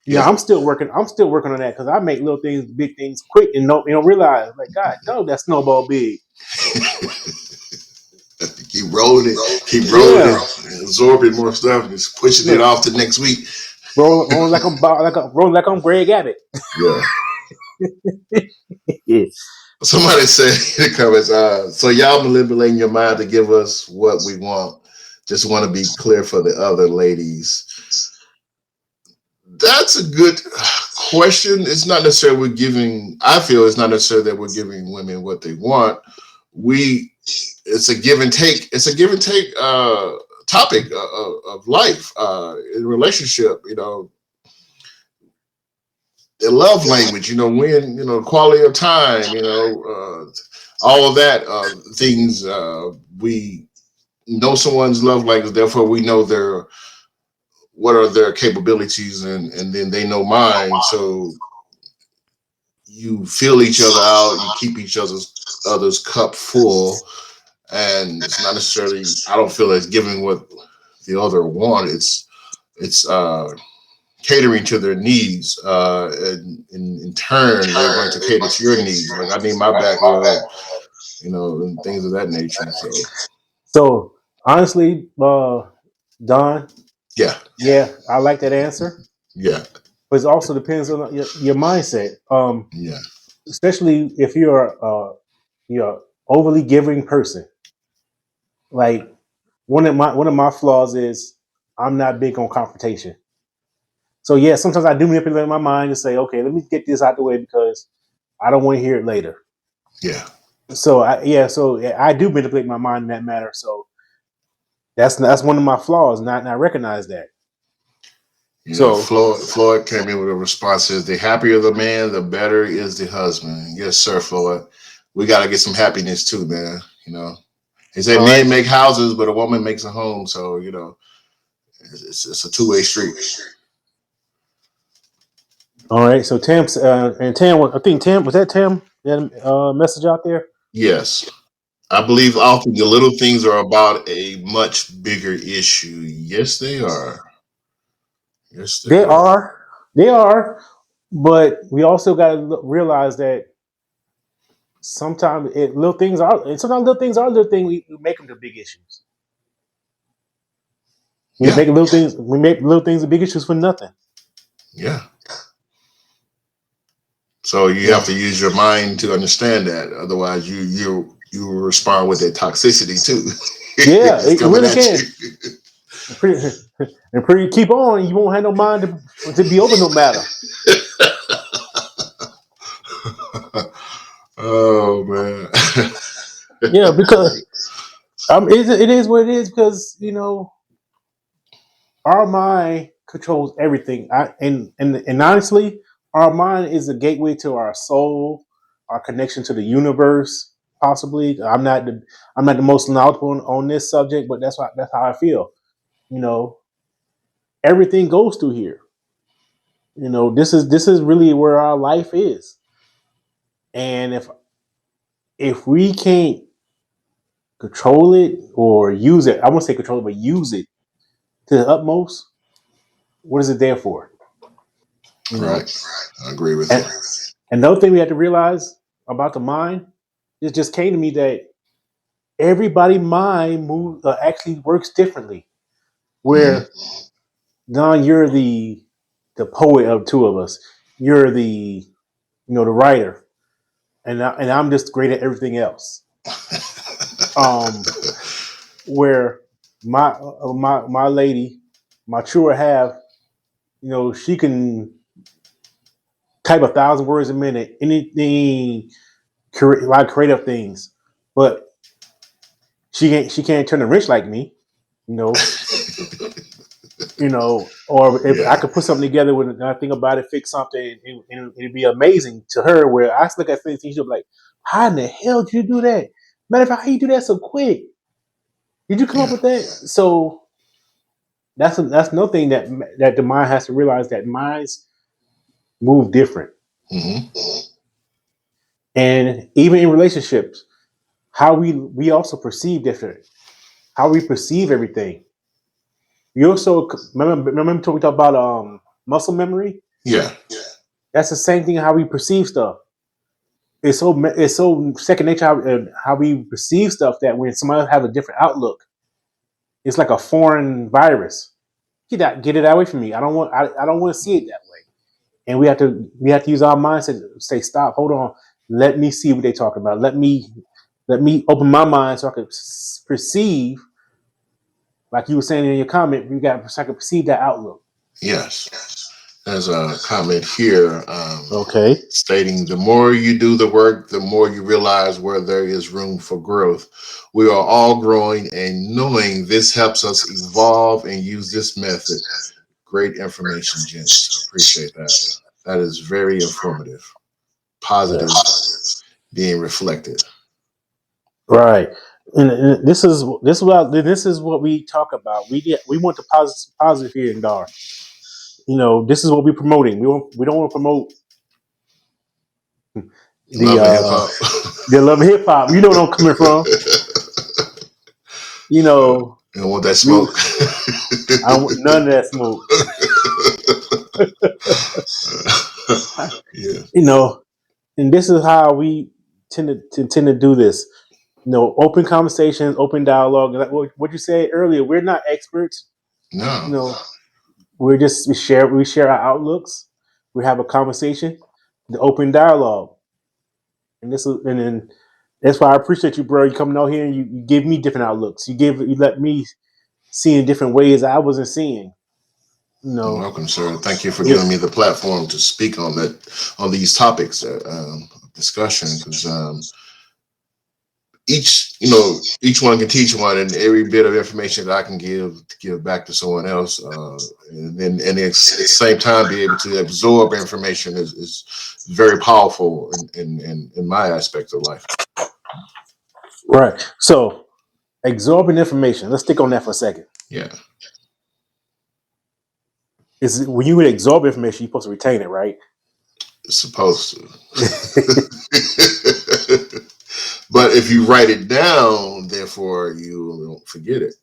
I'm still working on that because I make little things, big things quick and don't realize like God, no, that snowball big. Keep rolling it, absorbing more stuff, and just pushing it off to next week. Rolling like I'm Greg Abbott. Yeah. Somebody said in the comments, so y'all manipulating your mind to give us what we want. Just want to be clear for the other ladies. That's a good question. It's not necessarily I feel it's not necessarily that we're giving women what they want. It's a give and take. It's a give and take topic of life in relationship. The love language. When quality of time. All of that things. We know someone's love language. Therefore, we know what are their capabilities, and then they know mine. So you fill each other out. You keep each other's cup full. And it's not necessarily, I don't feel it's giving what the other want. It's catering to their needs, and in turn, they're going to cater to your needs. Like, I need my back rub, and things of that nature. So, So honestly, Don, yeah, yeah, I like that answer, yeah, but it also depends on your mindset. yeah, Especially if you're overly giving person. Like one of my flaws is I'm not big on confrontation. So yeah, sometimes I do manipulate my mind to say, okay, let me get this out the way because I don't want to hear it later. yeah. So I do manipulate my mind in that matter. So that's one of my flaws, and I recognize that. Yeah, So Floyd came in with a response says the happier the man, the better is the husband. Yes, sir, Floyd. We got to get some happiness too, man. They say all right, men make houses, but a woman makes a home. So it's a two-way street. all right. So Tam, I think Tam was that Tam that message out there. Yes, I believe often the little things are about a much bigger issue. Yes, they are. Yes, they They are. are, they are, but we also got to realize that sometimes little things are, and sometimes little things are little things. We make them the big issues. Yeah, We make little things the big issues for nothing. yeah. So you Yeah, have to use your mind to understand that. Otherwise, you will respond with that toxicity too. yeah, It's it coming really at can. you. Pretty, and pretty keep on, you won't have no mind to be over no matter. Oh man. Yeah, because it is what it is because our mind controls everything. And honestly, our mind is a gateway to our soul, our connection to the universe. Possibly, I'm not the most knowledgeable on this subject, but that's how I feel. You know, everything goes through here. This is really where our life is. And if we can't control it or use it, I won't say control it, but use it to the utmost, what is it there for? You know, Right. I agree with and you. another thing we have to realize about the mind, it just came to me that everybody mind actually works differently. Hmm. Where Don, you're the poet of two of us. You're the writer, and I'm just great at everything else. Um, where my lady, my truer half, she can type 1,000 words a minute, anything, a lot of creative things, but she can't turn a wrench like me, you know, or if I Yeah. could put something together when I think about it, fix something, and it'd be amazing to her. Where I look at things, and she'll be like, "How in the hell did you do that? Matter of fact, how you do that so quick? Did you come up Yeah. with that?" So that's another thing that the mind has to realize that minds move different, Hmm. and even in relationships, how we also perceive different, how we perceive everything. We also remember we talked about muscle memory. Yeah. That's the same thing how we perceive stuff. It's so second nature how we perceive stuff that when somebody else have a different outlook, it's like a foreign virus. Get it away from me. I don't want to see it that way. And we have to use our mindset to say, stop, hold on, let me see what they're talking about. Let me open my mind so I can perceive, like you were saying in your comment, so I can perceive that outlook. Yes. There's a comment here, Okay. stating the more you do the work, the more you realize where there is room for growth. We are all growing, and knowing this helps us evolve and use this method. Great information, gents. I appreciate that. That is very informative, Yeah. positive, being reflected. Right. And this is what we talk about. We want the positive here in Dar. This is what we're promoting. We don't want to promote the Love and hip uh hop. the love of hip hop. You know where I'm coming from. You know, You don't want that we smoke. I don't want none of that smoke. Yeah. You know, and this is how we tend to do this. You know, open conversations, open dialogue. Like what you said earlier, we're not experts. You No. know, we share our outlooks. We have a conversation, the open dialogue, and then that's why I appreciate you, bro. You coming out here and you give me different outlooks. You let me see in different ways I wasn't seeing. You You're know, welcome, sir. Thank you for yeah, giving me the platform to speak on these topics, discussion, because each one can teach one, and every bit of information that I can give back to someone else, and then and at the same time be able to absorb information is very powerful in my aspect of life. right. So absorbing information. Let's stick on that for a second. Yeah, Is when you absorb information, you're supposed to retain it, right? it's supposed to. But if you write it down, therefore you don't forget it.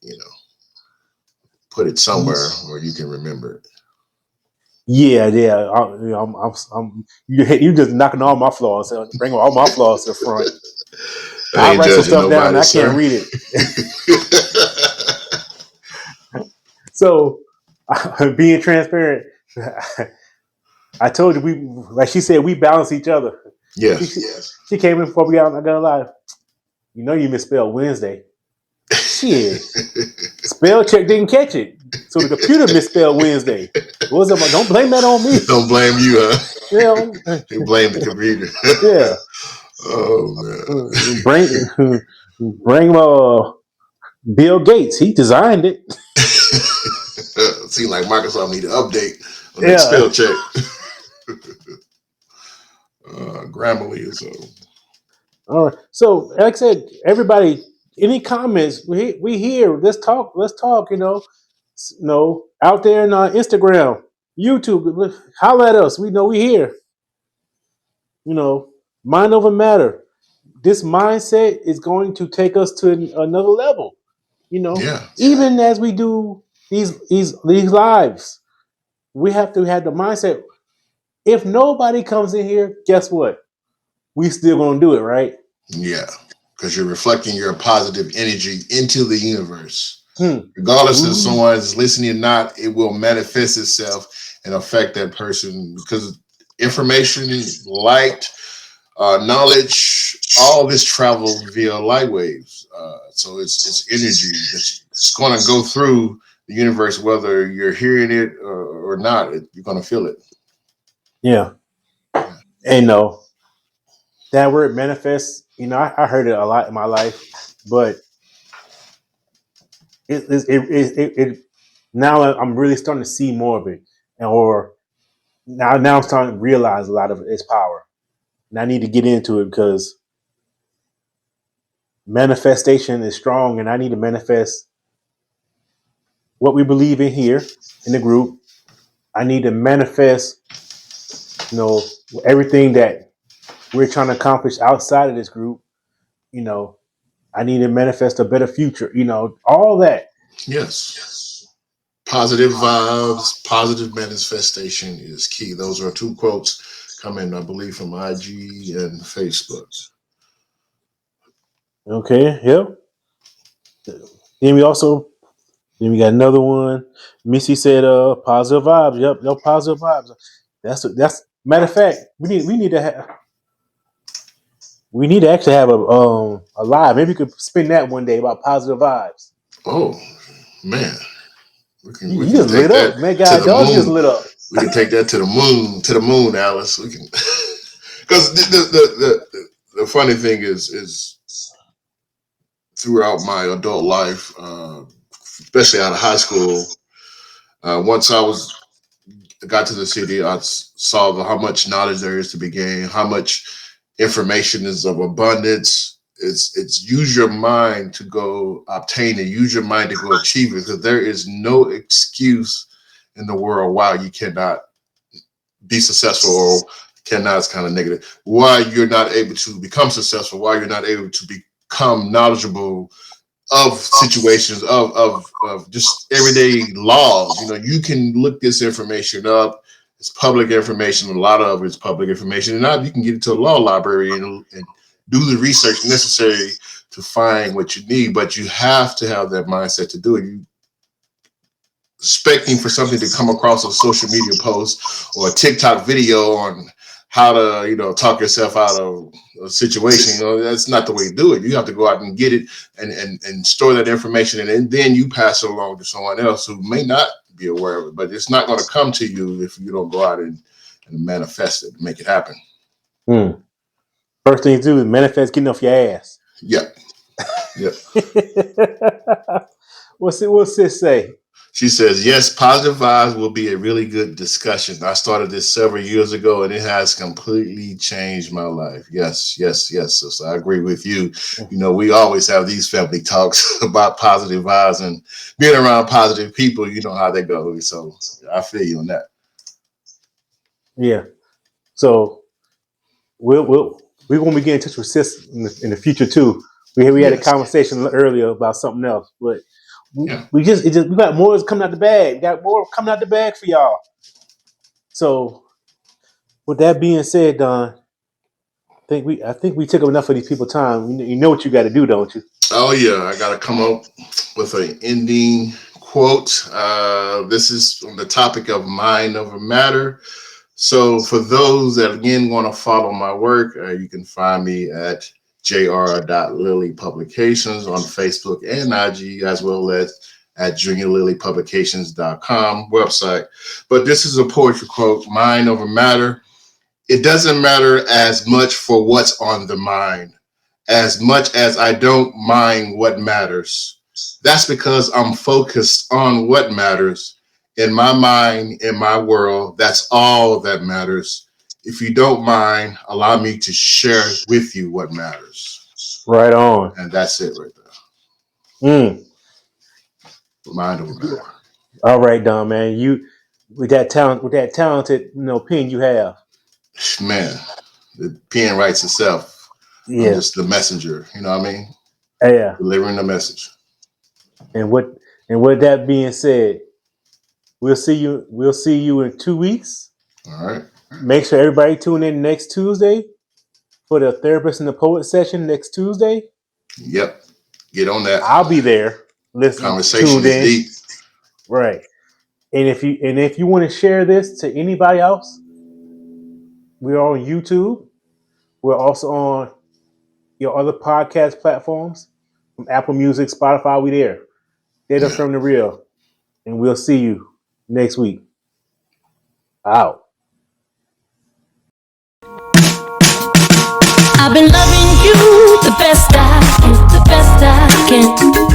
Put it somewhere where you can remember it. Yeah, yeah. You just knocking all my flaws, bring all my flaws to the front. I I ain't write some judging stuff down and nobody, I can't sir. read it. So, being transparent, I told you like she said, we balance each other. She came in before we got. I got a lie. You know, you misspelled Wednesday. Shit, spell check didn't catch it, so the computer misspelled Wednesday. What's up? Don't blame that on me. Don't blame you, huh? Yeah, They blame the computer. yeah. Oh man. Bring Bill Gates. He designed it. Seems like Microsoft need to update on that Yeah. spell check. Grammarly is All right. So, like I said, everybody, any comments? We here. Let's talk. Let's talk. Out there on Instagram, YouTube, holler at us. We know we here. Mind over matter. This mindset is going to take us to another level. yeah. Even as we do these lives, we have to have the mindset. If nobody comes in here, guess what? We still gonna do it, right? Yeah. Because you're reflecting your positive energy into the universe. Hmm. Regardless if someone is listening or not, it will manifest itself and affect that person because information, light, knowledge, all this travels via light waves. So it's energy that's going to go through the universe, whether you're hearing it or not. You're going to feel it. Yeah. And no, that word manifest. I heard it a lot in my life, but it now I'm really starting to see more of it, or now I'm starting to realize a lot of its power, and I need to get into it because manifestation is strong, and I need to manifest what we believe in here in the group. I need to manifest, everything that we're trying to accomplish outside of this group. I need to manifest a better future. All that. Yes. Positive vibes, positive manifestation is key. Those are two quotes coming, I believe, from IG and Facebook. Okay. Yep. Then we got another one. Missy said, "Positive vibes." Yep, no positive vibes. That's matter of fact. We need to actually have a live. Maybe we could spin that one day about positive vibes. Oh man, we You can just take lit that up, man. to God, the y'all just moon. lit up. We can take that to the moon, Alice. We can, because the funny thing is throughout my adult life, especially out of high school, once I got to the city, I saw how much knowledge there is to be gained, how much information is of abundance. It's use your mind to go obtain it, use your mind to go achieve it, because there is no excuse in the world why you cannot be successful, or cannot is kind of negative. Why you're not able to become successful, why you're not able to become knowledgeable of situations, of just everyday laws. You can look this information up. It's public information. A lot of it's public information. And now you can get into a law library and do the research necessary to find what you need. But you have to have that mindset to do it. You expecting for something to come across a social media post or a TikTok video on how to, talk yourself out of a situation, that's not the way to do it. You have to go out and get it and store that information, and then you pass it along to someone else who may not be aware of it. But it's not going to come to you if you don't go out and manifest it, make it happen. First thing to do is manifest getting off your ass. Yep. What's sis say? She says, yes, positive vibes will be a really good discussion. I started this several years ago, and it has completely changed my life. Yes, sister. I agree with you. We always have these family talks about positive vibes, and being around positive people, you know how they go. So I feel you on that. Yeah. So we're going to be getting in touch with sis in the future too. We had a conversation earlier about something else, but we got more coming out the bag. We got more coming out the bag for y'all. So with that being said, Don, I think we took up enough of these people's time. You know what you got to do, don't you? Oh yeah, I got to come up with an ending quote. This is on the topic of mind over matter. So for those that again want to follow my work, you can find me at jr.lily publications on Facebook and IG, as well as at juniorlilypublications.com website. But this is a poetry quote: mind over matter. It doesn't matter as much for what's on the mind, as much as I don't mind what matters. That's because I'm focused on what matters. In my mind, in my world, that's all that matters. If you don't mind, allow me to share with you what matters. Right on. And that's it right there. Mind over matter. All right, Don, man. You with that talented, pen you have. Man, the pen writes itself. Yeah. I'm just the messenger, you know what I mean? Yeah. Delivering the message. And with that being said, we'll see you in 2 weeks. All right. Make sure everybody tune in next Tuesday for the Therapist and the Poet session next Tuesday. Yep. Get on that. I'll be there. Listen. Conversation is deep. Right. And if you want to share this to anybody else, we're on YouTube. We're also on your other podcast platforms, from Apple Music, Spotify. We there. Data from the real. And we'll see you next week. Out. I've been loving you the best I can.